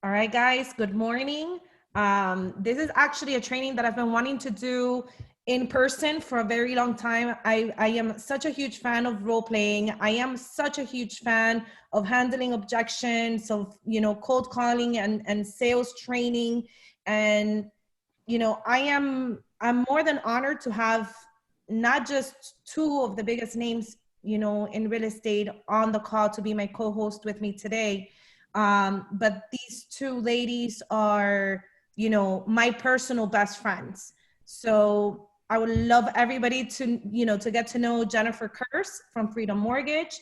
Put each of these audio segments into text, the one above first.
All right, guys, good morning. This is actually a training that I've been wanting to do in person for a very long time. I am such a huge fan of role playing. I am such a huge fan of handling objections, of, cold calling and sales training. And, I'm more than honored to have not just two of the biggest names, in real estate on the call to be my co-host with me today. But these two ladies are, my personal best friends. So I would love everybody to, to get to know Jennifer Kurz from Freedom Mortgage,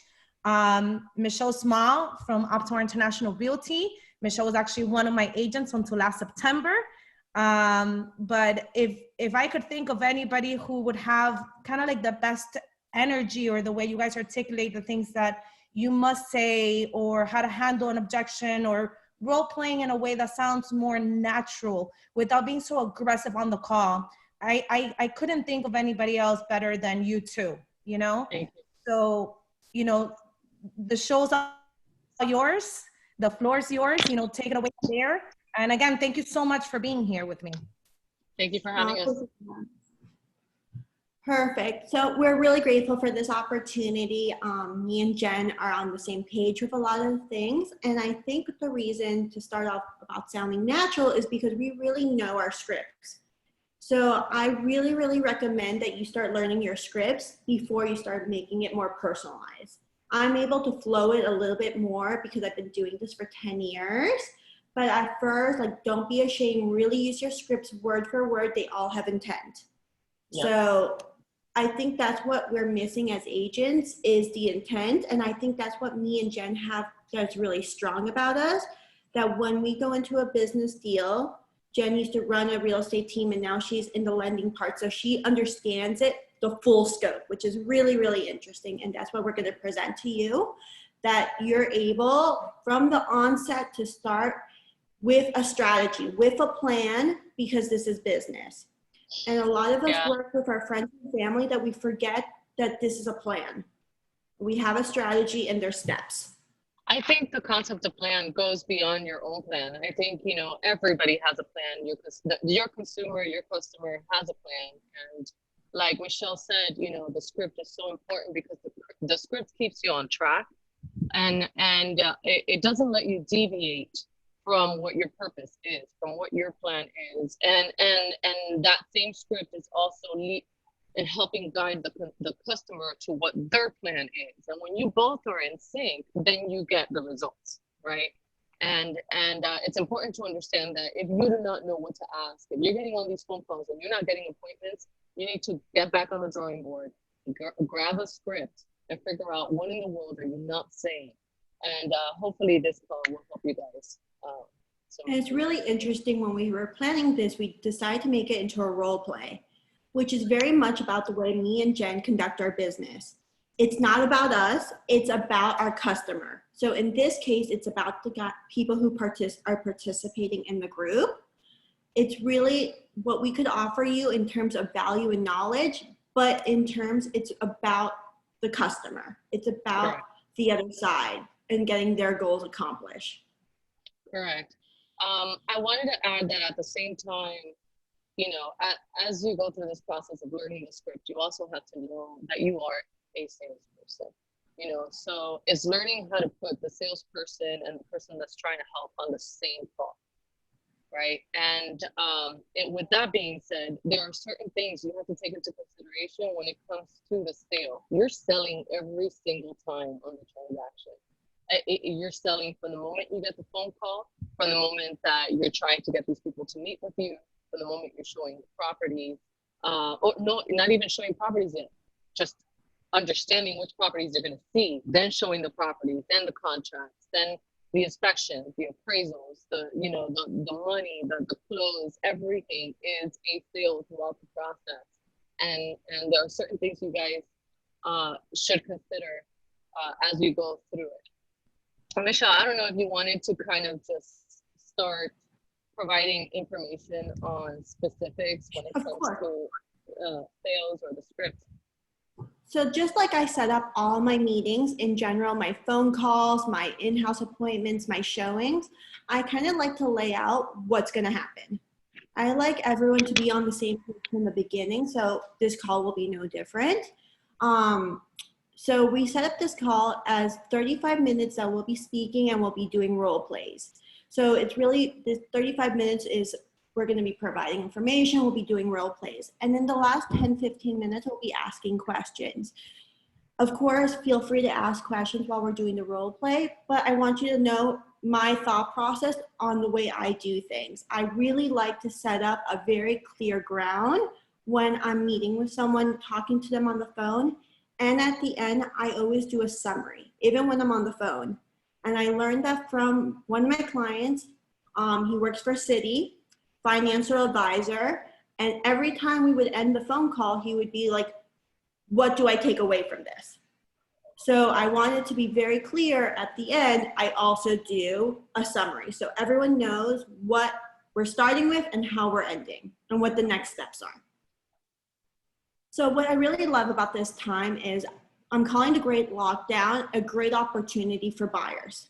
Michelle Small from Optimal International Realty. Michelle was actually one of my agents until last September. But if I could think of anybody who would have kind of like the best energy, or the way you guys articulate the things that you must say, or how to handle an objection, or role playing in a way that sounds more natural without being so aggressive on the call, I couldn't think of anybody else better than you two, Thank you. So, the show's all yours. The floor is yours, take it away from there. And again, thank you so much for being here with me. Thank you for having us. Perfect. So we're really grateful for this opportunity. Me and Jen are on the same page with a lot of things. And I think the reason to start off about sounding natural is because we really know our scripts. So I really, really recommend that you start learning your scripts before you start making it more personalized. I'm able to flow it a little bit more because I've been doing this for 10 years. But at first, don't be ashamed, really use your scripts word for word. They all have intent. Yeah. So I think that's what we're missing as agents, is the intent. And I think that's what me and Jen have that's really strong about us, that when we go into a business deal, Jen used to run a real estate team and now she's in the lending part. So she understands it, the full scope, which is really, really interesting. And that's what we're going to present to you, that you're able from the onset to start with a strategy, with a plan, because this is business. And a lot of us work with our friends and family that we forget that this is a plan. We have a strategy and there's steps. I think the concept of plan goes beyond your own plan. I think, everybody has a plan. Your consumer, your customer has a plan. And like Michelle said, the script is so important because the script keeps you on track, and it doesn't let you deviate from what your purpose is, from what your plan is. And that same script is also in helping guide the customer to what their plan is. And when you both are in sync, then you get the results, right? And it's important to understand that if you do not know what to ask, if you're getting all these phone calls and you're not getting appointments, you need to get back on the drawing board, grab a script, and figure out what in the world are you not saying. And hopefully this call will help you guys. And it's really interesting, when we were planning this, we decided to make it into a role play, which is very much about the way me and Jen conduct our business. It's not about us, it's about our customer. So in this case, it's about the people who are participating in the group. It's really what we could offer you in terms of value and knowledge, but it's about the customer. It's about the other side and getting their goals accomplished. Correct. I wanted to add that at the same time, as you go through this process of learning the script, you also have to know that you are a salesperson, so it's learning how to put the salesperson and the person that's trying to help on the same call, right? And with that being said, there are certain things you have to take into consideration when it comes to the sale. You're selling every single time on the transaction. You're selling from the moment you get the phone call, from the moment that you're trying to get these people to meet with you, from the moment you're showing the properties, or no, not even showing properties yet, just understanding which properties you're going to see, then showing the properties, then the contracts, then the inspections, the appraisals, the money, the close, everything is a sale throughout the process. And there are certain things you guys should consider as you go through it. Michelle, I don't know if you wanted to kind of just start providing information on specifics when it comes to sales or the script. So just like I set up all my meetings in general, my phone calls, my in-house appointments, my showings, I kind of like to lay out what's going to happen. I like everyone to be on the same page from the beginning, so this call will be no different. So we set up this call as 35 minutes that we'll be speaking and we'll be doing role plays. So it's really, this 35 minutes is, we're going to be providing information, we'll be doing role plays. And then the last 10, 15 minutes, we'll be asking questions. Of course, feel free to ask questions while we're doing the role play, but I want you to know my thought process on the way I do things. I really like to set up a very clear ground when I'm meeting with someone, talking to them on the phone. And at the end, I always do a summary, even when I'm on the phone. And I learned that from one of my clients. He works for Citi, financial advisor. And every time we would end the phone call, he would be like, what do I take away from this? So I wanted to be very clear at the end. I also do a summary, so everyone knows what we're starting with and how we're ending and what the next steps are. So what I really love about this time is I'm calling the Great Lockdown a great opportunity for buyers.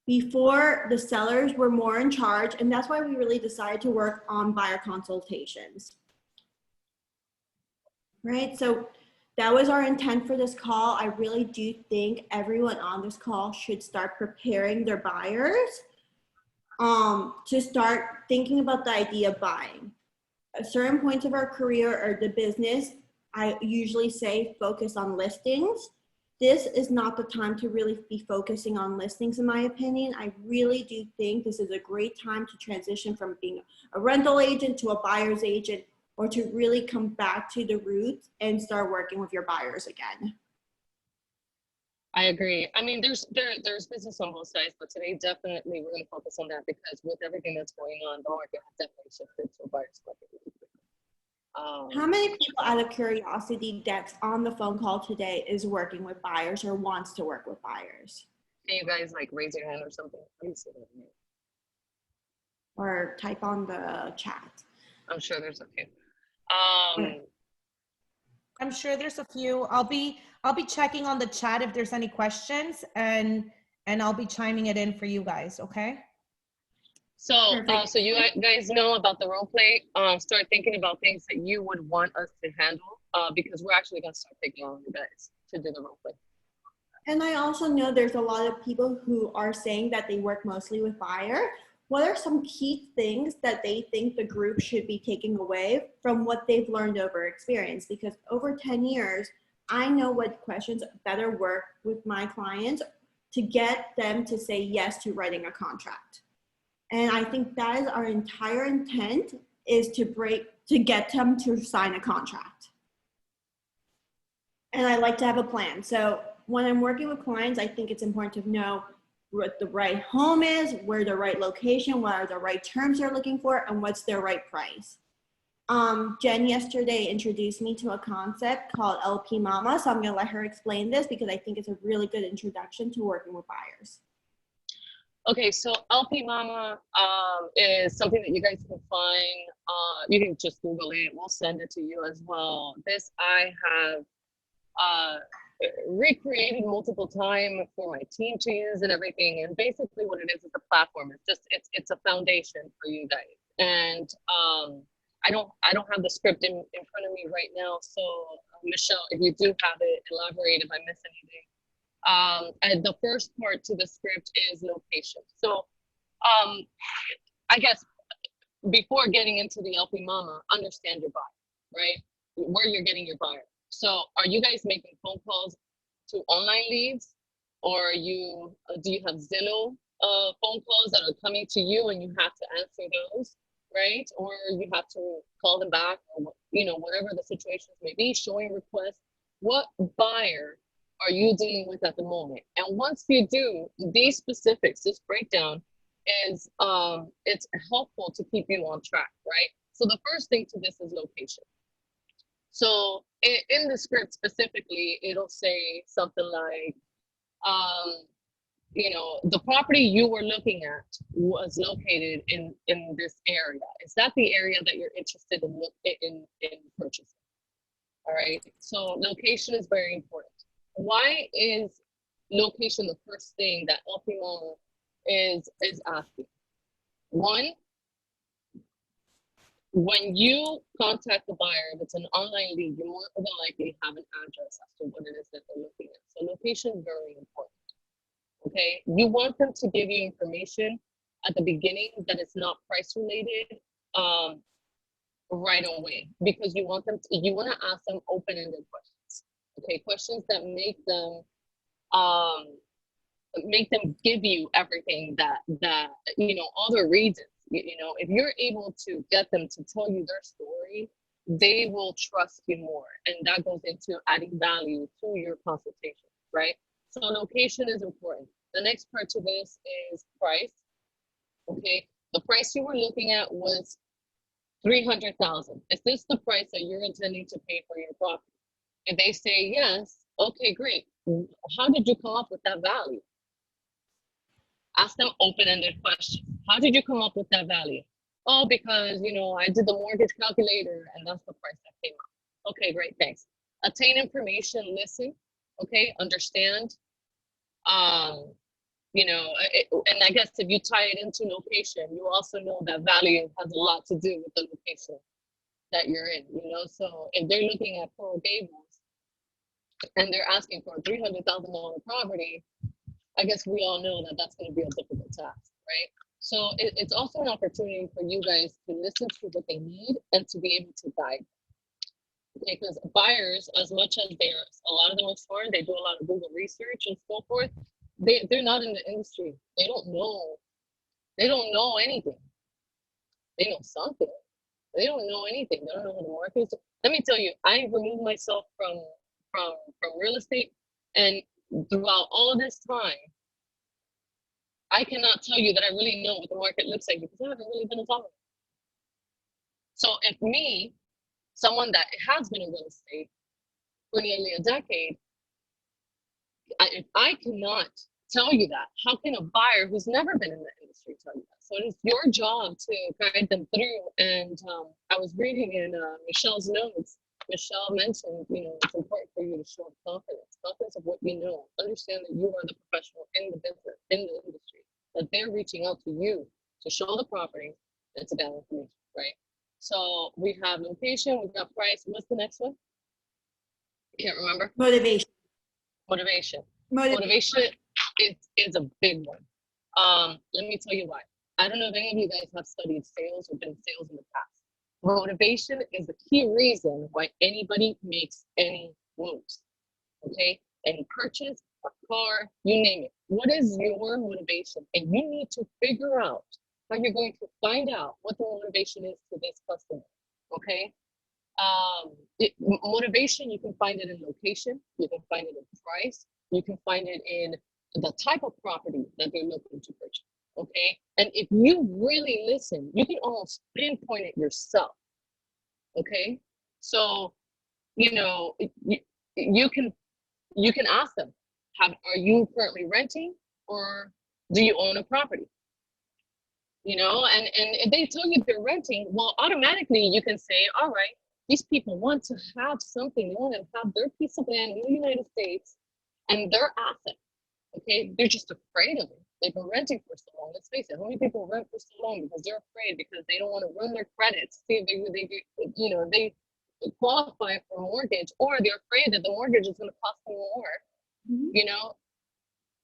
Before, the sellers were more in charge, and that's why we really decided to work on buyer consultations. Right, so that was our intent for this call. I really do think everyone on this call should start preparing their buyers to start thinking about the idea of buying. At certain points of our career or the business, I usually say focus on listings. This is not the time to really be focusing on listings, in my opinion. I really do think this is a great time to transition from being a rental agent to a buyer's agent, or to really come back to the roots and start working with your buyers again. I agree. I mean, there's business on both sides, but today definitely we're going to focus on that because with everything that's going on, the market has definitely shifted to a buyer's market. How many people, out of curiosity, Dex, on the phone call today is working with buyers or wants to work with buyers? Can you guys like raise your hand or something? Please say that. Or type on the chat. I'm sure there's a few. I'm sure there's a few. I'll be checking on the chat if there's any questions, and I'll be chiming it in for you guys. Okay. So, so you guys know about the role play. Start thinking about things that you would want us to handle, because we're actually gonna start taking on you guys to do the role play. And I also know there's a lot of people who are saying that they work mostly with buyer. What are some key things that they think the group should be taking away from what they've learned over experience? Because over 10 years, I know what questions better work with my clients to get them to say yes to writing a contract. And I think that is our entire intent, is to get them to sign a contract. And I like to have a plan. So when I'm working with clients, I think it's important to know what the right home is, where the right location, what are the right terms they're looking for, and what's their right price. Jen yesterday introduced me to a concept called LP Mama, so I'm gonna let her explain this because I think it's a really good introduction to working with buyers. Okay, so LP Mama is something that you guys can find. You can just Google it. We'll send it to you as well. This I have recreated multiple times for my team to use and everything. And basically what it is a platform. It's a foundation for you guys. And I don't have the script in front of me right now. So Michelle, if you do have it, elaborate if I miss anything. And the first part to the script is location. So I guess before getting into the LP Mama, understand your buyer, right? Where you're getting your buyer. So are you guys making phone calls to online leads, or do you have Zillow phone calls that are coming to you and you have to answer those, right? Or you have to call them back, or whatever the situations may be, showing requests. What buyer are you dealing with at the moment? And once you do, these specifics, this breakdown is it's helpful to keep you on track, right? So the first thing to this is location. So in the script specifically, it'll say something like, the property you were looking at was located in this area. Is that the area that you're interested in purchasing? All right. So location is very important. Why is location the first thing that LP is asking? One, when you contact the buyer, if it's an online lead, you more than likely have an address as to what it is that they're looking at. So location is very important. Okay, you want them to give you information at the beginning that it's not price related right away, because you want to ask them open-ended questions. Okay, questions that make them give you everything that all the reasons. If you're able to get them to tell you their story, they will trust you more, and that goes into adding value to your consultation, right? So location is important. The next part to this is price. Okay, the price you were looking at was 300,000. Is this the price that you're intending to pay for your property? If they say yes, okay, great. How did you come up with that value? Ask them open-ended questions. How did you come up with that value? Oh, because I did the mortgage calculator and that's the price that came up. Okay, great, thanks. Obtain information, listen, okay, understand. And I guess if you tie it into location, you also know that value has a lot to do with the location that you're in, So if they're looking at Coral Gables and they're asking for a $300,000 property, I guess we all know that that's going to be a difficult task, right? So it's also an opportunity for you guys to listen to what they need and to be able to guide. Okay, because buyers, as much as a lot of them are smart, they do a lot of Google research and so forth. They're not in the industry. They don't know anything. They know something. They don't know anything. They don't know how the market is. Let me tell you, I removed myself from real estate, and throughout all of this time, I cannot tell you that I really know what the market looks like because I haven't really been involved. So if me, someone that has been in real estate for nearly a decade, if I cannot tell you that, how can a buyer who's never been in the industry tell you that? So it is your job to guide them through. And I was reading in Michelle's notes. Michelle mentioned, it's important for you to show confidence of what you know. Understand that you are the professional in the business, in the industry, that they're reaching out to you to show the property and to gather information, right? So we have location, we've got price. What's the next one? Can't remember. Motivation. Motivation is a big one. Let me tell you why. I don't know if any of you guys have studied sales or been in sales in the past. Motivation is the key reason why anybody makes any moves. Okay, any purchase, a car, you name it. What is your motivation? And you need to figure out how you're going to find out what the motivation is to this customer. Okay. Motivation, you can find it in location, you can find it in price, you can find it in the type of property that they're looking to purchase. Okay, and if you really listen, you can almost pinpoint it yourself. Okay, so you can ask them, are you currently renting or do you own a property? And if they tell you they're renting, well, automatically you can say, all right, these people want to have something. They want to have their piece of land in the United States and their asset. Okay, they're just afraid of it. They've been renting for so long. Let's face it, how many people rent for so long because they're afraid, because they don't want to ruin their credits, see if they qualify for a mortgage, or they're afraid that the mortgage is going to cost them more.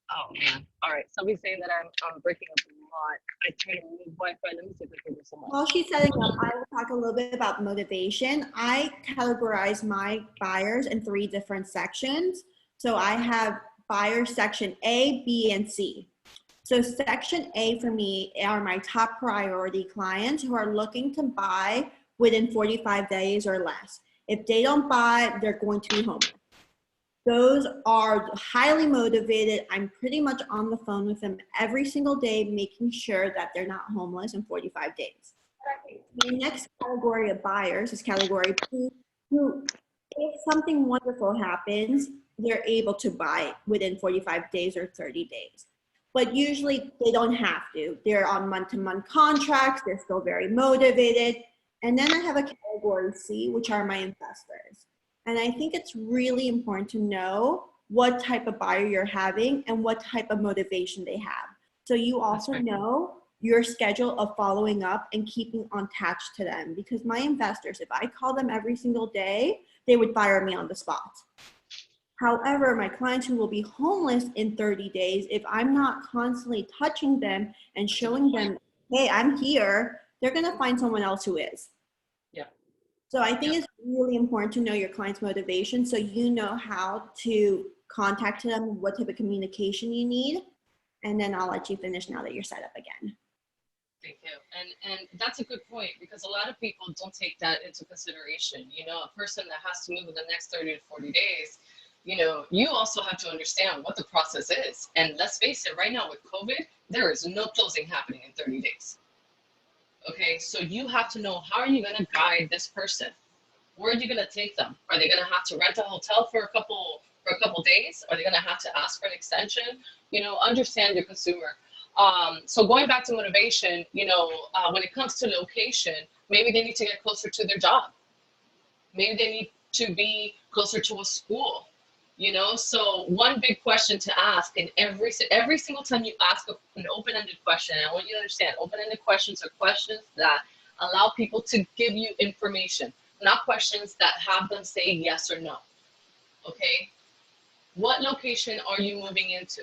Oh man. All right. Somebody's saying that I'm breaking up a lot. I try to remove Wi-Fi. Let me see if I can do some. While she's setting up, I will talk a little bit about motivation. I categorize my buyers in 3 different sections. So I have buyer section A, B, and C. So section A for me are my top priority clients who are looking to buy within 45 days or less. If they don't buy, they're going to be homeless. Those are highly motivated. I'm pretty much on the phone with them every single day, making sure that they're not homeless in 45 days. The next category of buyers is category B, who, if something wonderful happens, they're able to buy within 45 days or 30 days. But usually they don't have to. They're on month-to-month contracts. They're still very motivated. And then I have a category C, which are my investors. And I think it's really important to know what type of buyer you're having and what type of motivation they have. So you also know your schedule of following up and keeping attached to them. Because my investors, if I call them every single day, they would fire me on the spot. However, my clients who will be homeless in 30 days, if I'm not constantly touching them and showing them, hey, I'm here, they're gonna find someone else who is. Yeah. So I think it's really important to know your client's motivation so you know how to contact them, what type of communication you need, and then I'll let you finish now that you're set up again. Thank you. And that's a good point, because a lot of people don't take that into consideration. You know, a person that has to move in the next 30 to 40 days, you know, you also have to understand what the process is. And let's face it, right now with COVID, there is no closing happening in 30 days. Okay, so you have to know, how are you going to guide this person? Where are you going to take them? Are they going to have to rent a hotel for a couple days? Are they going to have to ask for an extension? You know, understand your consumer. So going back to motivation, you know, when it comes to location, maybe they need to get closer to their job. Maybe they need to be closer to a school. You know, so one big question to ask, and every single time you ask an open-ended question, and I want you to understand, open-ended questions are questions that allow people to give you information, not questions that have them say yes or no. Okay, what location are you moving into?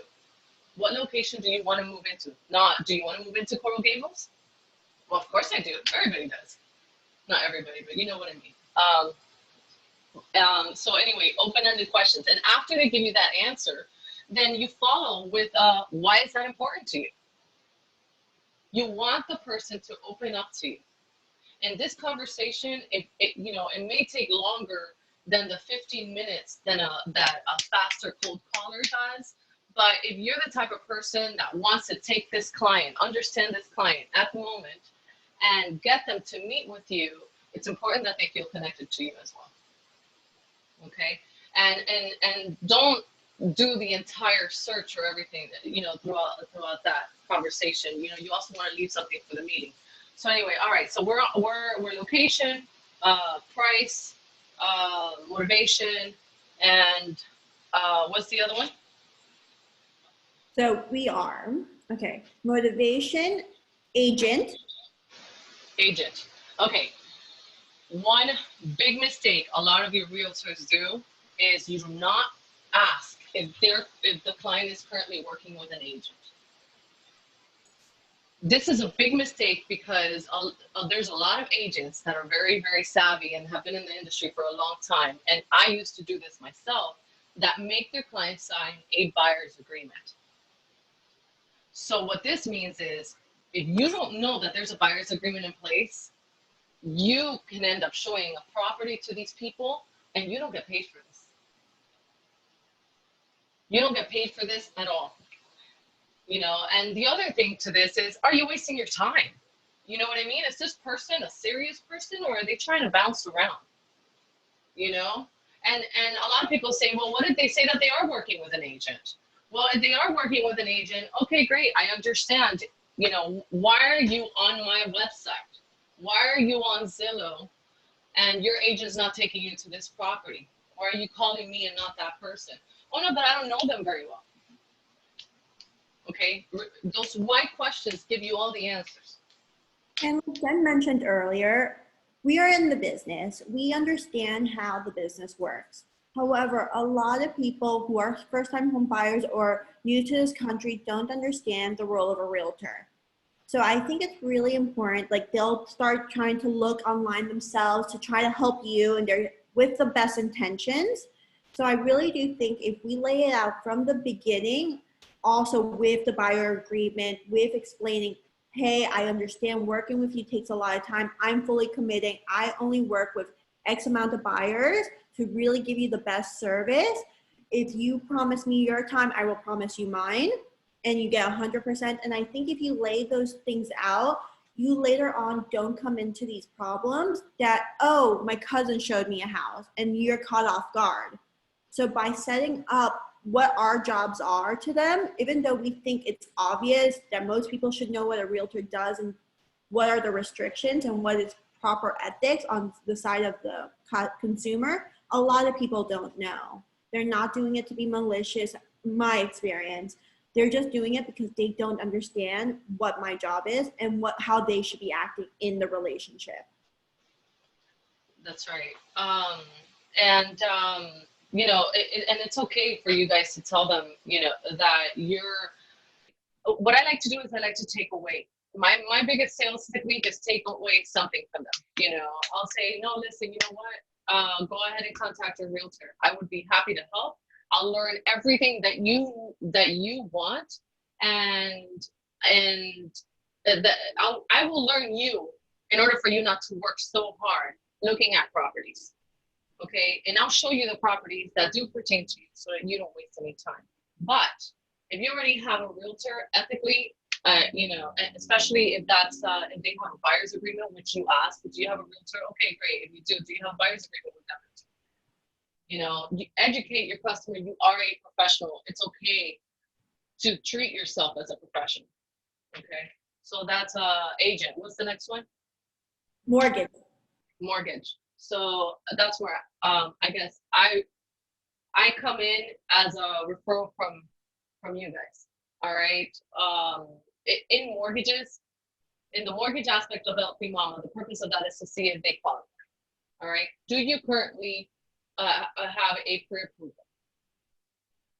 What location do you want to move into? Not, do you want to move into Coral Gables? Well, of course I do. Everybody does. Not everybody, but you know what I mean. So anyway, open-ended questions. And after they give you that answer, then you follow with, why is that important to you? You want the person to open up to you. And this conversation, you know, it may take longer than the 15 minutes that a faster cold caller does. But if you're the type of person that wants to take this client, understand this client at the moment, and get them to meet with you, it's important that they feel connected to you as well. Okay, and don't do the entire search or everything that, you know, throughout that conversation. You know, you also want to leave something for the meeting. So anyway, all right. So we're location, price, motivation, and what's the other one? So we are motivation, agent. Agent. Okay. One big mistake a lot of your realtors do is you do not ask if the client is currently working with an agent. This is a big mistake because there's a lot of agents that are very, very savvy and have been in the industry for a long time. And I used to do this myself, that make their clients sign a buyer's agreement. So what this means is, if you don't know that there's a buyer's agreement in place, you can end up showing a property to these people and you don't get paid for this. You don't get paid for this at all. You know, and the other thing to this is, are you wasting your time? You know what I mean? Is this person a serious person, or are they trying to bounce around? You know, and a lot of people say, well, what if they say that they are working with an agent? Well, if they are working with an agent, okay, great, I understand. You know, why are you on my website? Why are you on Zillow and your agent's not taking you to this property? Or are you calling me and not that person? Oh no, but I don't know them very well. Okay, those why questions give you all the answers. And like Jen mentioned earlier, we are in the business. We understand how the business works. However, a lot of people who are first-time home buyers or new to this country don't understand the role of a realtor. So I think it's really important, like they'll start trying to look online themselves to try to help you, and they're with the best intentions. So I really do think if we lay it out from the beginning, also with the buyer agreement, with explaining, hey, I understand working with you takes a lot of time. I'm fully committing. I only work with X amount of buyers to really give you the best service. If you promise me your time, I will promise you mine. And you get 100%. And I think if you lay those things out, you later on don't come into these problems that, oh, my cousin showed me a house and you're caught off guard. So by setting up what our jobs are to them, even though we think it's obvious that most people should know what a realtor does and what are the restrictions and what is proper ethics on the side of the consumer, a lot of people don't know. They're not doing it to be malicious, my experience. They're just doing it because they don't understand what my job is and how they should be acting in the relationship. That's right. You know, and it's okay for you guys to tell them, you know, that what I like to do is I like to take away. My biggest sales technique is take away something from them. You know, I'll say, no, listen, you know what? Go ahead and contact your realtor. I would be happy to help. I'll learn everything that you want, and I will learn you in order for you not to work so hard looking at properties. Okay, and I'll show you the properties that do pertain to you so that you don't waste any time. But if you already have a realtor, ethically, you know, especially if that's if they have a buyer's agreement, which you asked, do you have a realtor? Okay, great. If you do you have a buyer's agreement with them? You know, you educate your customer. You are a professional. It's okay to treat yourself as a professional. Okay, so that's agent. What's the next one? Mortgage. So that's where I guess I come in as a referral from you guys. All right. In mortgages, in the mortgage aspect of LP Mama, the purpose of that is to see if they qualify. All right. Do you currently have a pre-approval?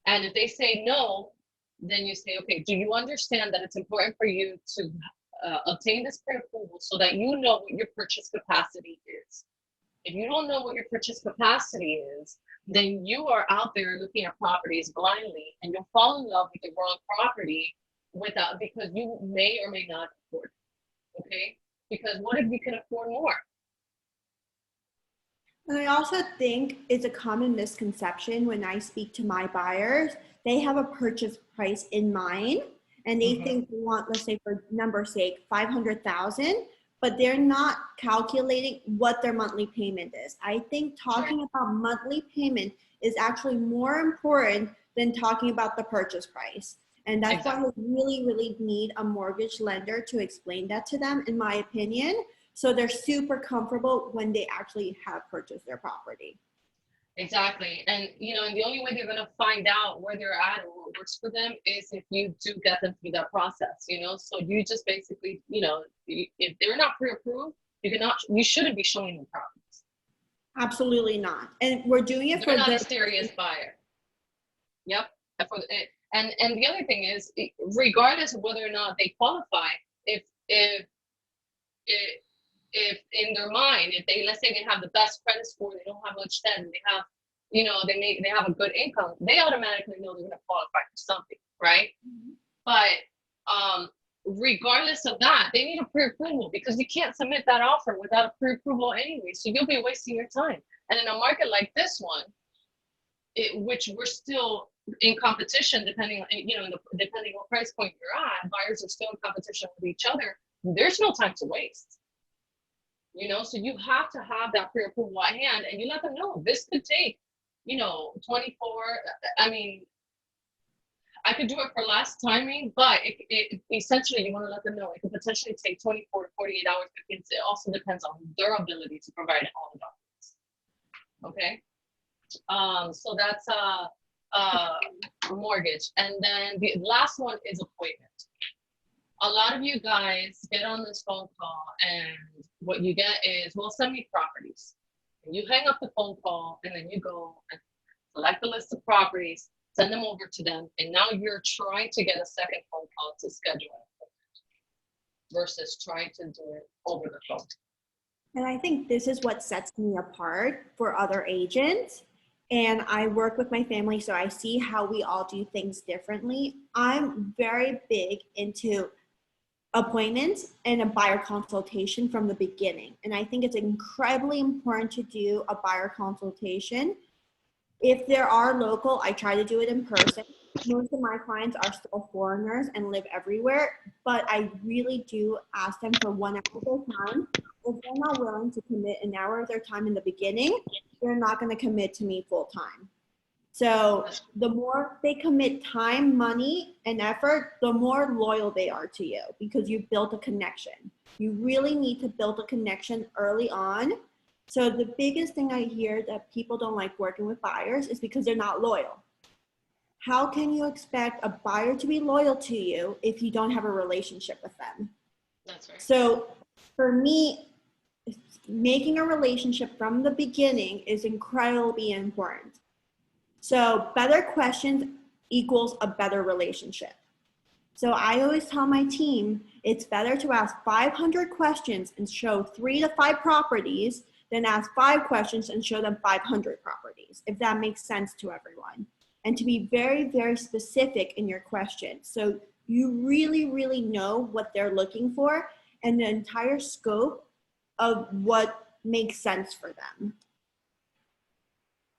And if they say no, then you say, okay, do you understand that it's important for you to obtain this pre-approval so that you know what your purchase capacity is? If you don't know what your purchase capacity is, then you are out there looking at properties blindly, and you'll fall in love with the wrong property because you may or may not afford it. Okay? Because what if you can afford more? And I also think it's a common misconception when I speak to my buyers, they have a purchase price in mind and they think they want, let's say for number's sake, 500,000, but they're not calculating what their monthly payment is. I think talking about monthly payment is actually more important than talking about the purchase price. And that's why we really, really need a mortgage lender to explain that to them, in my opinion. So they're super comfortable when they actually have purchased their property. Exactly. And, you know, and the only way they're going to find out where they're at or what works for them is if you do get them through that process, you know? So you just basically, you know, if they're not pre-approved, you shouldn't be showing them properties. Absolutely not. And we're doing it they're not a serious buyer. Yep. And the other thing is, regardless of whether or not they qualify, if in their mind, if they, let's say they have the best credit score, they don't have much debt, and they have, you know, they have a good income, they automatically know they're going to qualify for something, right? But regardless of that, they need a pre-approval because you can't submit that offer without a pre-approval anyway. So you'll be wasting your time. And in a market like this one, which we're still in competition, depending on, you know, depending what price point you're at, buyers are still in competition with each other. There's no time to waste. You know, so you have to have that pre-approval at hand, and you let them know this could take, you know, 24. I mean, I could do it for less timing, but it essentially you want to let them know it could potentially take 24 to 48 hours. It also depends on their ability to provide all the documents. Okay, so that's mortgage, and then the last one is appointment. A lot of you guys get on this phone call and what you get is, well, send me properties. And you hang up the phone call and then you go and select the list of properties, send them over to them. And now you're trying to get a second phone call to schedule an appointment versus trying to do it over the phone. And I think this is what sets me apart for other agents. And I work with my family, so I see how we all do things differently. I'm very big into appointments and a buyer consultation from the beginning. And I think it's incredibly important to do a buyer consultation. If there are local, I try to do it in person. Most of my clients are still foreigners and live everywhere, but I really do ask them for 1 hour of their time. If they're not willing to commit an hour of their time in the beginning, they're not going to commit to me full time. So the more they commit time, money, and effort, the more loyal they are to you because you've built a connection. You really need to build a connection early on So the biggest thing I hear that people don't like working with buyers is because they're not loyal. How can you expect a buyer to be loyal to you if you don't have a relationship with them? That's right. So for me, making a relationship from the beginning is incredibly important. So better questions equals a better relationship. So I always tell my team, it's better to ask 500 questions and show 3 to 5 properties than ask 5 questions and show them 500 properties, if that makes sense to everyone. And to be very, very specific in your questions. So you really, really know what they're looking for and the entire scope of what makes sense for them.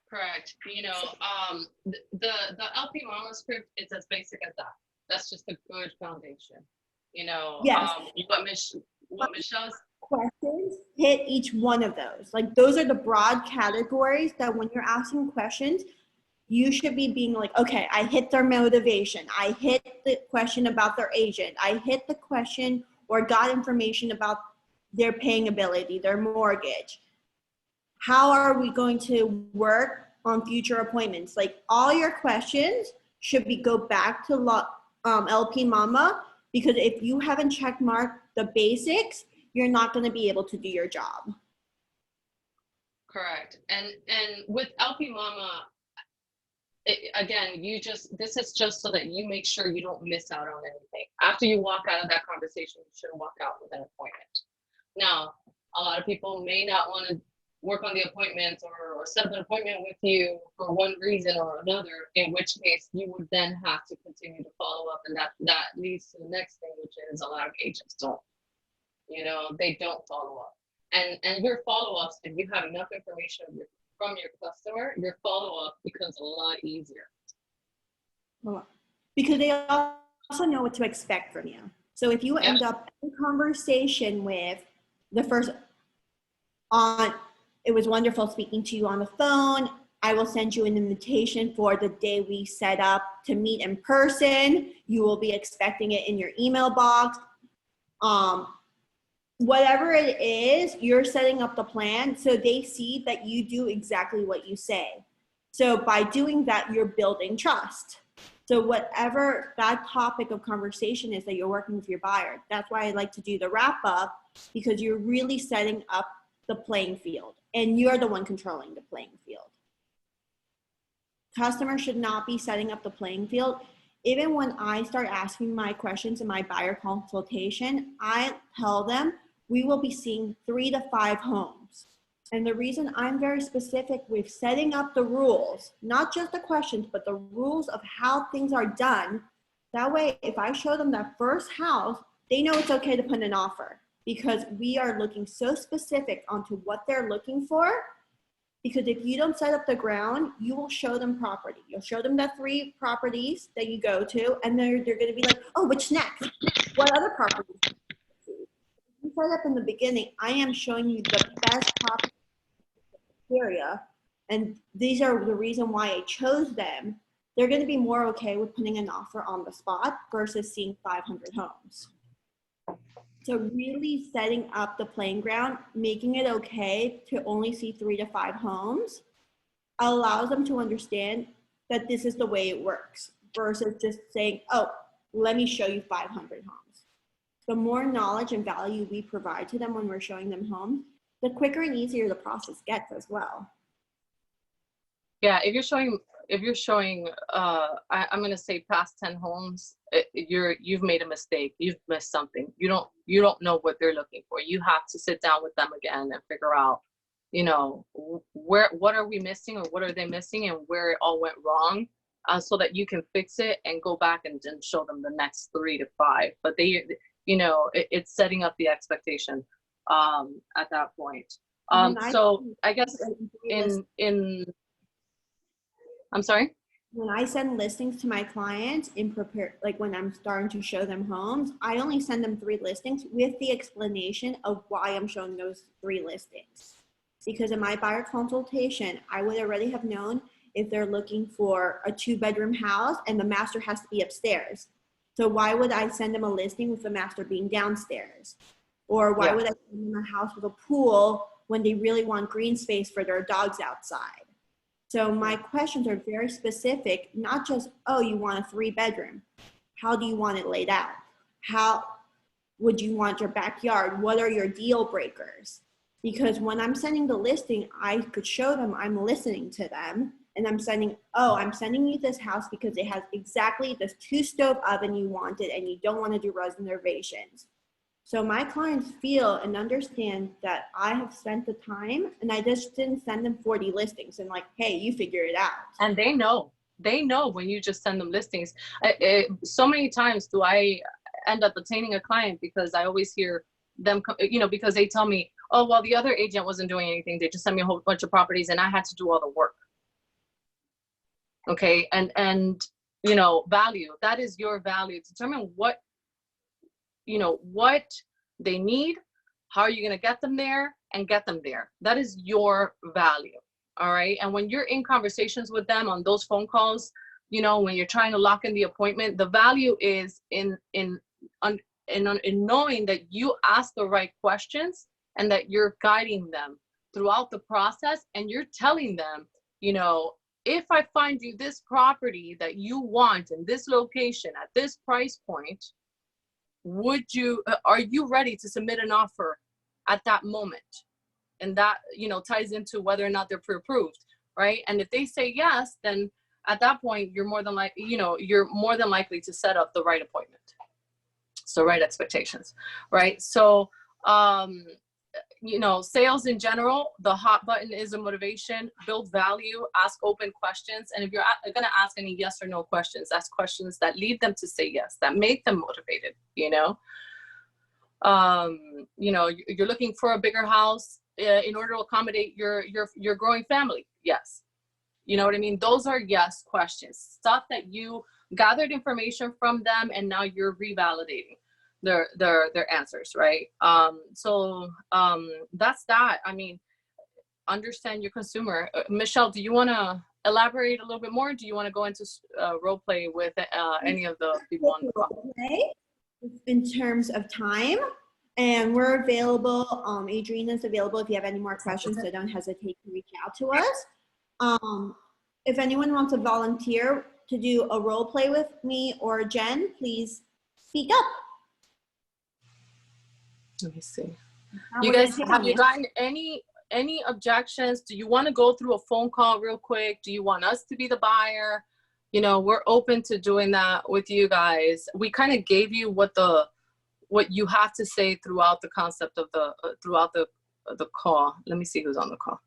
Correct. You know, the LP Mama script is as basic as that. That's just a good foundation. You know, Yes. What Michelle's Questions hit each one of those. Like those are the broad categories that when you're asking questions, you should be being like, okay, I hit their motivation. I hit the question about their agent. I hit the question or got information about their paying ability, their mortgage. How are we going to work on future appointments? Like all your questions should be go back to LP Mama, because if you haven't check marked the basics, you're not going to be able to do your job. correct. And with LP Mama, again, this is just so that you make sure you don't miss out on anything. After you walk out of that conversation, you should walk out with an appointment. Now, a lot of people may not want to work on the appointment or set an appointment with you for one reason or another, in which case you would then have to continue to follow up. And that leads to the next thing, which is a lot of agents don't. You know, they don't follow up. And your follow-ups, if you have enough information from your customer, your follow-up becomes a lot easier. Because they also know what to expect from you. So if you end up in a conversation with the first it was wonderful speaking to you on the phone. I will send you an invitation for the day we set up to meet in person. You will be expecting it in your email box. Whatever it is, you're setting up the plan so they see that you do exactly what you say. So by doing that, you're building trust. So whatever that topic of conversation is that you're working with your buyer, that's why I like to do the wrap up, because you're really setting up the playing field and you're the one controlling the playing field. Customers should not be setting up the playing field. Even when I start asking my questions in my buyer consultation, I tell them we will be seeing 3 to 5 homes. And the reason I'm very specific with setting up the rules, not just the questions, but the rules of how things are done. That way, if I show them that first house, they know it's okay to put an offer, because we are looking so specific onto what they're looking for. Because if you don't set up the ground, you will show them property. You'll show them the 3 properties that you go to, and they're going to be like, oh, which next? What other properties? You set up in the beginning, I am showing you the best property area, and these are the reason why I chose them. They're going to be more okay with putting an offer on the spot versus seeing 500 homes. So really setting up the playing ground, making it okay to only see 3 to 5 homes, allows them to understand that this is the way it works versus just saying, oh, let me show you 500 homes. The more knowledge and value we provide to them when we're showing them homes, the quicker and easier the process gets as well. Yeah, if you're showing, I'm going to say past 10 homes, you've made a mistake. You've missed something. You don't know what they're looking for. You have to sit down with them again and figure out, you know, what are we missing, or what are they missing, and where it all went wrong, so that you can fix it and go back and show them the next 3 to 5. But it's setting up the expectation at that point. So I guess I'm sorry? When I send listings to my clients like when I'm starting to show them homes, I only send them 3 listings with the explanation of why I'm showing those 3 listings. Because in my buyer consultation, I would already have known if they're looking for a 2-bedroom house and the master has to be upstairs. So why would I send them a listing with the master being downstairs? Or why would I send them a house with a pool when they really want green space for their dogs outside. So my questions are very specific, not just, oh, you want a 3-bedroom. How do you want it laid out? How would you want your backyard? What are your deal breakers? Because when I'm sending the listing, I could show them I'm listening to them, and I'm sending you this house because it has exactly this 2-stove oven you wanted and you don't want to do reservations. So my clients feel and understand that I have spent the time, and I just didn't send them 40 listings and like, hey, you figure it out. And they know when you just send them listings. So many times do I end up attaining a client because I always hear them, because they tell me, oh, well, the other agent wasn't doing anything. They just sent me a whole bunch of properties and I had to do all the work. Okay. And value, that is your value. Determine what they need, how are you going to get them there, and get them there. That is your value. All right. And when you're in conversations with them on those phone calls, when you're trying to lock in the appointment, the value is in knowing that you ask the right questions and that you're guiding them throughout the process. And you're telling them, if I find you this property that you want in this location at this price point, are you ready to submit an offer at that moment? And that, ties into whether or not they're pre-approved, right? And if they say yes, then at that point, you're more than likely to set up the right appointment. So right expectations, right? So, sales in general, the hot button is a motivation. Build value, ask open questions. And if you're going to ask any yes or no questions, ask questions that lead them to say yes, that make them motivated, you're looking for a bigger house in order to accommodate your growing family. Yes. You know what I mean? Those are yes questions, stuff that you gathered information from them and now you're revalidating their answers, right? So that's that. I mean, understand your consumer. Michelle, do you want to elaborate a little bit more? Do you want to go into role play with any of the people on the call? In terms of time, and we're available. Adriana's available if you have any more questions, so don't hesitate to reach out to us. If anyone wants to volunteer to do a role play with me or Jen, please speak up. Let me see. You guys, have you gotten any objections? Do you want to go through a phone call real quick? Do you want us to be the buyer? We're open to doing that with you guys. We kind of gave you what you have to say throughout the concept of throughout the call. Let me see who's on the call.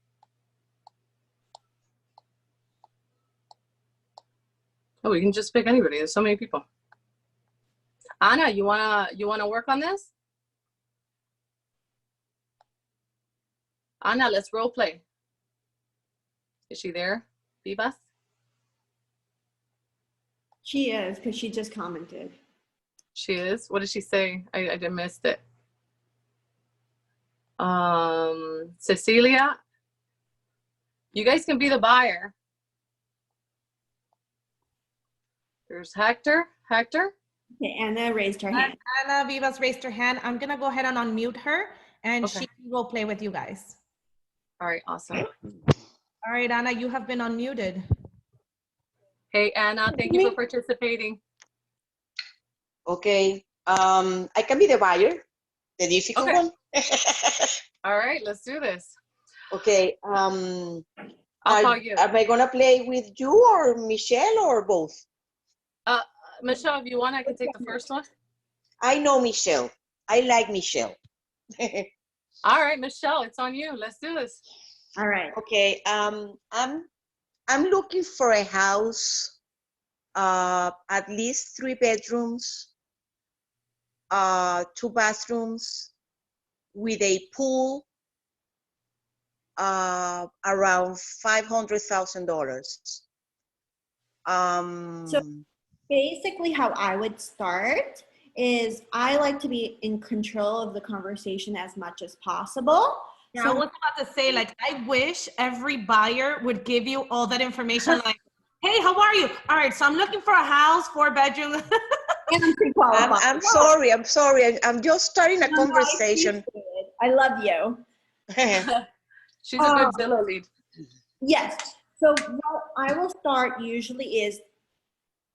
Oh, we can just pick anybody. There's so many people. Anna, you wanna work on this? Anna, let's role play. Is she there, Vivas? She is, because she just commented. She is? What did she say? I didn't miss it. Cecilia, you guys can be the buyer. There's Hector. Hector? Okay, Anna raised her hand. Anna Vivas raised her hand. I'm going to go ahead and unmute her, and she will play with you guys. All right, awesome. All right, Anna, you have been unmuted. Hey, Anna, thank you for participating. Okay, I can be the buyer, the difficult one. All right, let's do this. Okay, I'll call you. Am I gonna play with you or Michelle or both? Michelle, if you want, I can take the first one. I know Michelle. I like Michelle. All right, Michelle, it's on you. Let's do this. All right. Okay, I'm looking for a house, at least 3 bedrooms, 2 bathrooms, with a pool, around $500,000. So basically how I would start is I like to be in control of the conversation as much as possible. Yeah, so I was about to say, like, I wish every buyer would give you all that information, like, hey, how are you? All right, so I'm looking for a house, 4 bedrooms. I'm sorry. I'm just starting a conversation. I love you. She's a good Zillow lead. Yes. So what I will start usually is,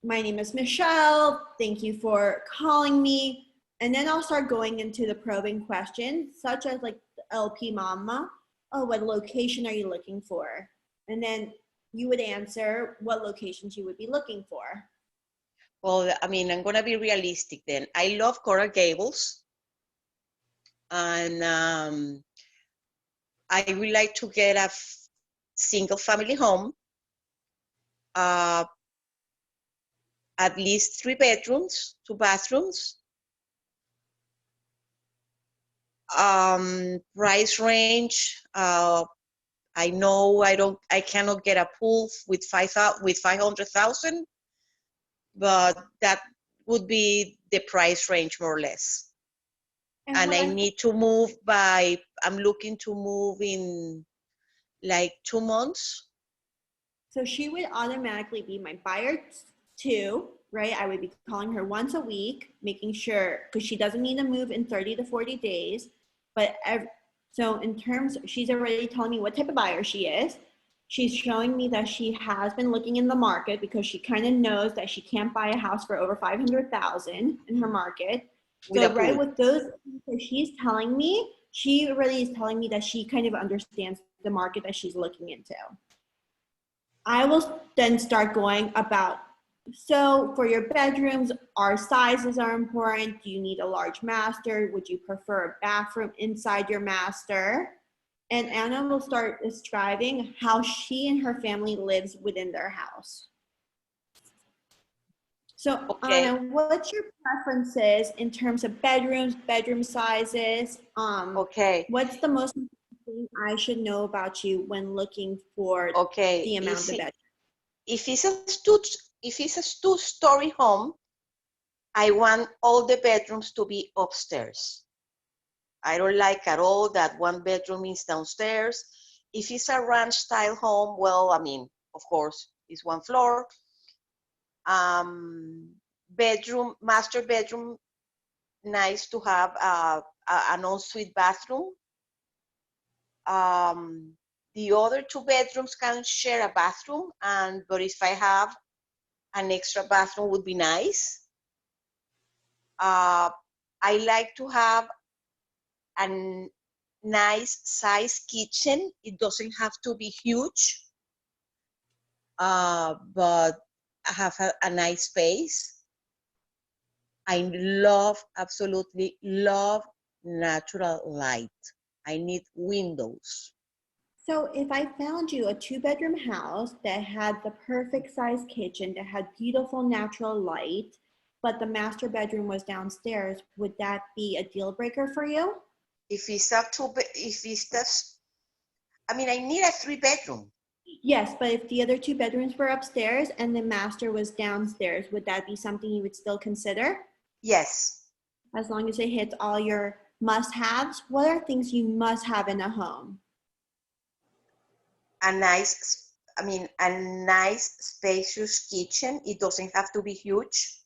my name is Michelle. Thank you for calling me. And then I'll start going into the probing questions, such as like the LP Mama. Oh, what location are you looking for? And then you would answer what locations you would be looking for. Well, I mean, I'm going to be realistic then. I love Coral Gables. And I would like to get a single family home. At least 3 bedrooms, 2 bathrooms. Price range, I know I cannot get a pool with 500,000, but that would be the price range more or less. And I need to move I'm looking to move in like 2 months. So she would automatically be my buyer 2, right? I would be calling her once a week, making sure, because she doesn't need to move in 30 to 40 days. But so in terms, she's already telling me what type of buyer she is. She's showing me that she has been looking in the market because she kind of knows that she can't buy a house for over 500,000 in her market. So right with those things that she's telling me, she already is telling me that she kind of understands the market that she's looking into. I will then start going about, so for your bedrooms, our sizes are important. Do you need a large master? Would you prefer a bathroom inside your master? And Anna will start describing how she and her family lives within their house. So Anna, what's your preferences in terms of bedrooms, bedroom sizes? What's the most important thing I should know about you when looking for the amount of bedrooms? If it's a 2-story home, I want all the bedrooms to be upstairs. I don't like at all that 1 bedroom is downstairs. If it's a ranch style home, well, I mean, of course, it's 1 floor. Master bedroom, nice to have an ensuite bathroom. The other 2 bedrooms can share a bathroom, but if I have an extra bathroom would be nice. I like to have a nice size kitchen. It doesn't have to be huge, but have a nice space. I absolutely love natural light. I need windows. So if I found you a 2-bedroom house that had the perfect size kitchen, that had beautiful natural light, but the master bedroom was downstairs, would that be a deal breaker for you? If it's I need a 3-bedroom. Yes, but if the other 2 bedrooms were upstairs and the master was downstairs, would that be something you would still consider? Yes. As long as it hits all your must-haves, what are things you must have in a home? A nice spacious kitchen. It doesn't have to be huge.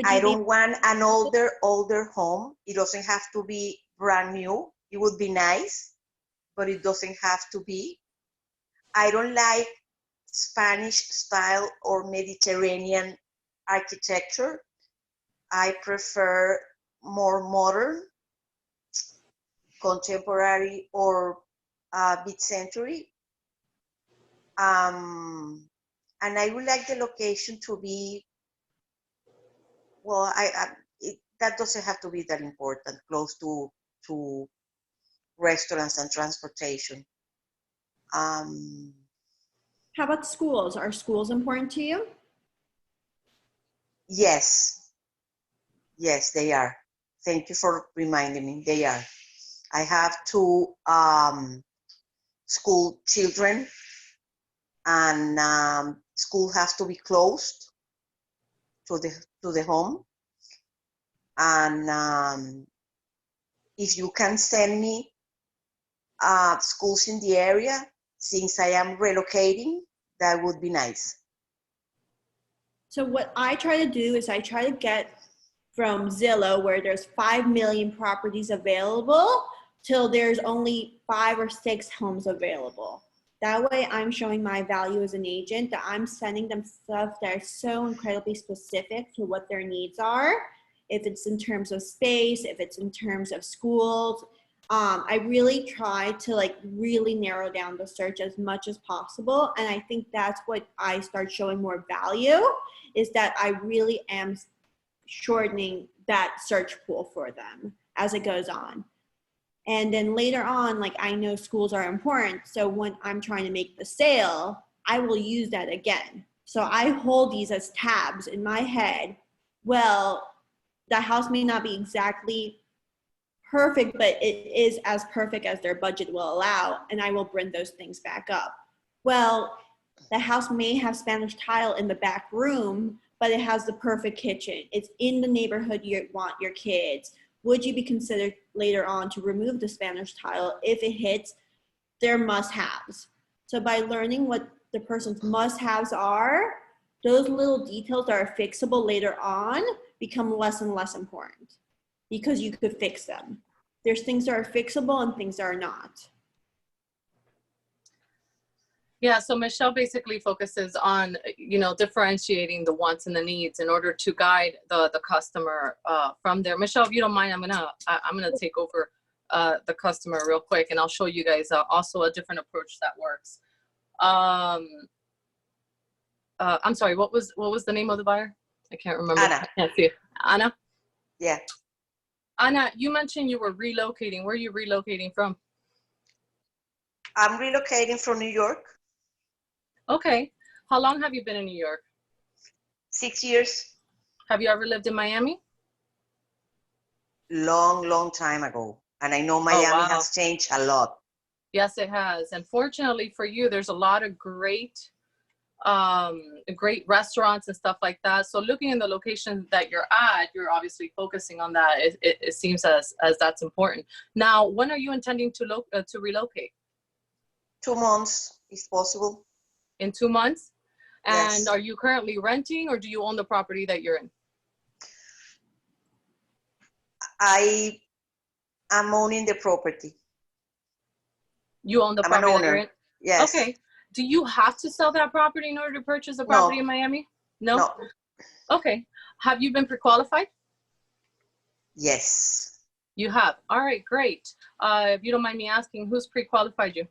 I don't want an older home. It doesn't have to be brand new. It would be nice, but it doesn't have to be. I don't like Spanish style or Mediterranean architecture. I prefer more modern, contemporary, or mid-century. And I would like the location to be, well, that doesn't have to be that important, close to restaurants and transportation. How about schools? Are schools important to you? Yes. Yes, they are. Thank you for reminding me. They are. I have 2 school children, and school has to be closed to the home. And if you can send me schools in the area, since I am relocating, that would be nice. So what I try to do is I try to get from Zillow, where there's 5 million properties available, till there's only 5 or 6 homes available. That way I'm showing my value as an agent, that I'm sending them stuff that are so incredibly specific to what their needs are. If it's in terms of space, if it's in terms of schools, I really try to like really narrow down the search as much as possible. And I think that's what I start showing more value, is that I really am shortening that search pool for them as it goes on. And then later on, like I know schools are important. So when I'm trying to make the sale, I will use that again. So I hold these as tabs in my head. Well, the house may not be exactly perfect, but it is as perfect as their budget will allow, and I will bring those things back up. Well, the house may have Spanish tile in the back room, but it has the perfect kitchen. It's in the neighborhood you want your kids. Would you be considered later on to remove the Spanish tile if it hits their must-haves? So by learning what the person's must-haves are, those little details that are fixable later on become less and less important, because you could fix them. There's things that are fixable and things that are not. Yeah, so Michelle basically focuses on, you know, differentiating the wants and the needs in order to guide the customer from there. Michelle, if you don't mind, I'm gonna take over the customer real quick, and I'll show you guys also a different approach that works. I'm sorry, what was the name of the buyer? I can't remember. Anna. I can't see it. Anna? Yeah. Anna, you mentioned you were relocating. Where are you relocating from? I'm relocating from New York. Okay. How long have you been in New York? 6 years. Have you ever lived in Miami? Long time ago. And I know Miami has changed a lot. Yes, it has. And fortunately for you, there's a lot of great restaurants and stuff like that. So looking in the location that you're at, you're obviously focusing on that. It seems as that's important. Now, when are you intending to relocate? 2 months, if possible. In 2 months? And Yes. Are you currently renting, or do you own the property that you're in? I am owning the property. You own the I'm an property that you're owner. in? Yes. Okay. Do you have to sell that property in order to purchase a property in Miami? No? No. Okay. Have you been pre-qualified? Yes. You have. All right, great. If you don't mind me asking, who's pre-qualified you?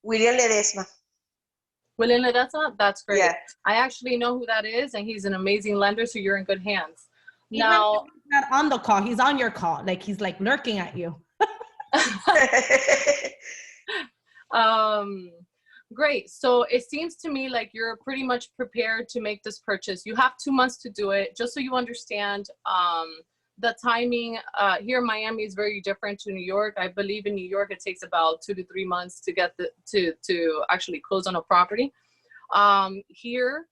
William Ledesma. William Ledesma? That's great. Yeah. I actually know who that is, and he's an amazing lender, so you're in good hands. Even Now, if he's not on the call, he's on your call. Like he's like lurking at you. Great. So it seems to me like you're pretty much prepared to make this purchase. You have 2 months to do it. Just so you understand, the timing here in Miami is very different to New York. I believe in New York it takes about 2 to 3 months to get to actually close on a property. Here,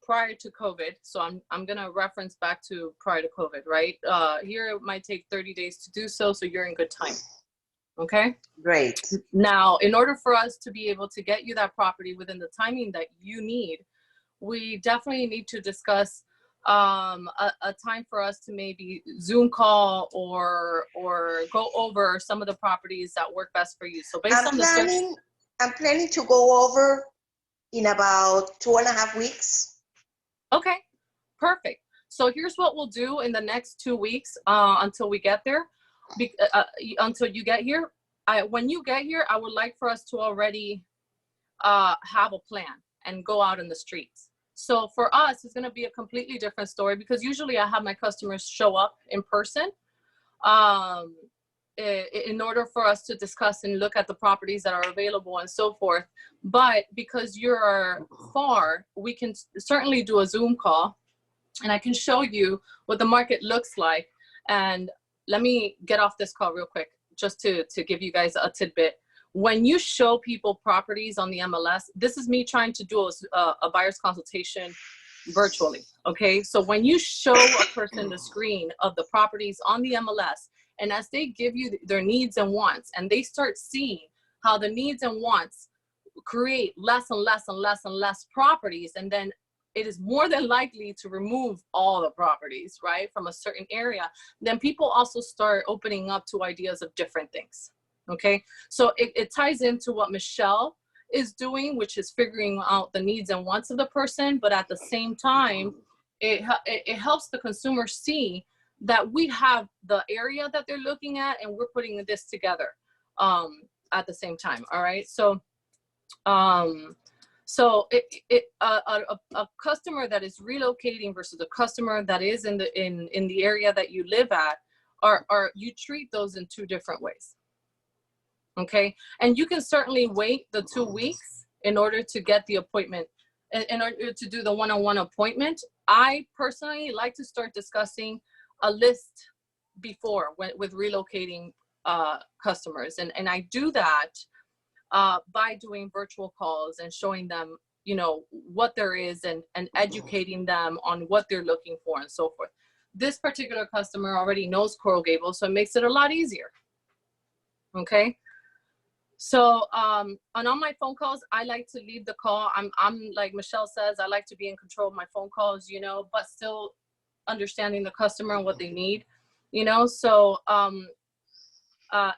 prior to COVID, so I'm gonna reference back to prior to COVID, right? Here it might take 30 days to do so, so you're in good time. Okay. Great. Now, in order for us to be able to get you that property within the timing that you need, we definitely need to discuss a time for us to maybe Zoom call or go over some of the properties that work best for you. So based on the search, I'm planning to go over in about 2.5 weeks. okay, perfect. So here's what we'll do in the next 2 weeks until we get there. Until you get here, when you get here, I would like for us to already have a plan and go out in the streets. So for us, it's going to be a completely different story, because usually I have my customers show up in person in order for us to discuss and look at the properties that are available and so forth. But because you're far, we can certainly do a Zoom call, and I can show you what the market looks like. And let me get off this call real quick, just to give you guys a tidbit. When you show people properties on the MLS, this is me trying to do a buyer's consultation virtually, okay? So when you show a person the screen of the properties on the MLS, and as they give you their needs and wants, and they start seeing how the needs and wants create less and less and less and less properties, and then it is more than likely to remove all the properties, right, from a certain area, then people also start opening up to ideas of different things. Okay, so it ties into what Michelle is doing, which is figuring out the needs and wants of the person, but at the same time, it helps the consumer see that we have the area that they're looking at and we're putting this together at the same time. All right, so a customer that is relocating versus a customer that is in the area that you live at, are you treat those in two different ways. Okay, and you can certainly wait the 2 weeks in order to get the appointment, in order to do the one-on-one appointment. I personally like to start discussing a list before with relocating customers, and I do that by doing virtual calls and showing them, you know, what there is and educating them on what they're looking for and so forth. This particular customer already knows Coral Gables, so it makes it a lot easier. Okay. So on all my phone calls, I like to lead the call. I'm like Michelle says, I like to be in control of my phone calls, you know, but still understanding the customer and what they need, you know. So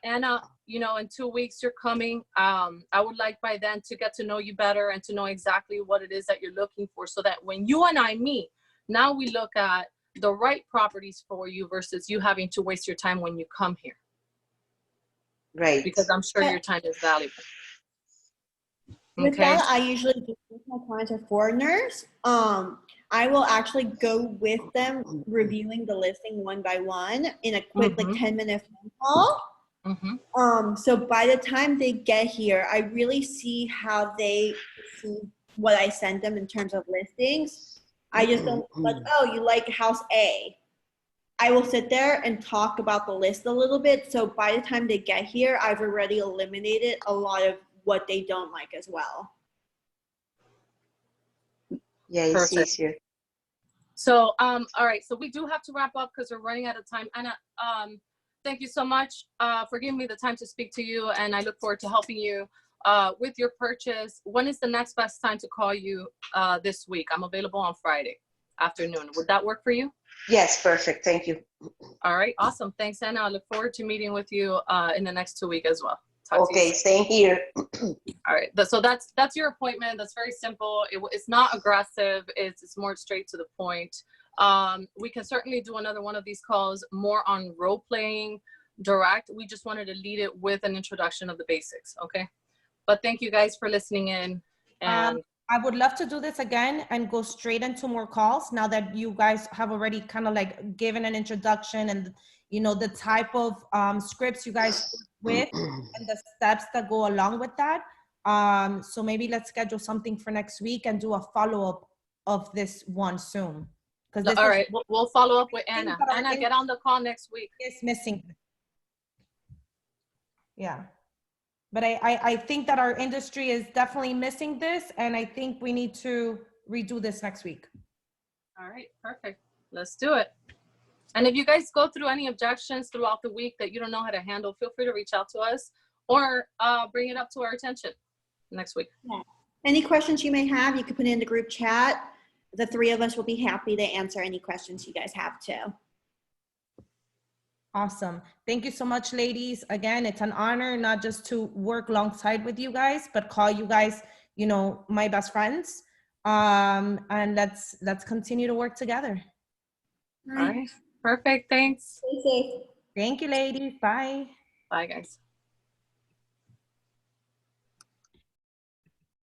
Anna, you know, in 2 weeks you're coming. I would like by then to get to know you better and to know exactly what it is that you're looking for, so that when you and I meet, now we look at the right properties for you versus you having to waste your time when you come here. Right. Because I'm sure your time is valuable. With Okay. that, I usually do, if my clients are foreigners, I will actually go with them reviewing the listing one by one in a quick, like 10-minute phone call. So by the time they get here, I really see how they see what I send them in terms of listings. I just don't like, oh, you like house A. I will sit there and talk about the list a little bit. So by the time they get here, I've already eliminated a lot of what they don't like as well. Yeah, it's Perfect. easier. So, all right. So we do have to wrap up because we're running out of time. Anna, thank you so much for giving me the time to speak to you. And I look forward to helping you with your purchase. When is the next best time to call you this week? I'm available on Friday afternoon. Would that work for you? Yes, perfect. Thank you. All right. Awesome. Thanks, Anna. I look forward to meeting with you in the next 2 weeks as well. Talk to you Okay, soon. same here. All right. So that's your appointment. That's very simple. It's not aggressive. It's more straight to the point. We can certainly do another one of these calls more on role playing direct. We just wanted to lead it with an introduction of the basics. Okay. But thank you guys for listening in. And I would love to do this again and go straight into more calls now that you guys have already kind of like given an introduction and, you know, the type of scripts you guys work with and the steps that go along with that. So maybe let's schedule something for next week and do a follow-up of this one soon. Because all right, we'll follow up with Anna. Anna, get on the call next week. It's missing. Yeah. But I think that our industry is definitely missing this, and I think we need to redo this next week. All right, perfect. Let's do it. And if you guys go through any objections throughout the week that you don't know how to handle, feel free to reach out to us or bring it up to our attention next week. Yeah. Any questions you may have, you can put it in the group chat. The three of us will be happy to answer any questions you guys have too. Awesome. Thank you so much, ladies. Again, it's an honor not just to work alongside with you guys, but call you guys, you know, my best friends. And let's continue to work together. All right. Perfect. Thanks. Stay safe. Thank you, ladies. Bye. Bye, guys.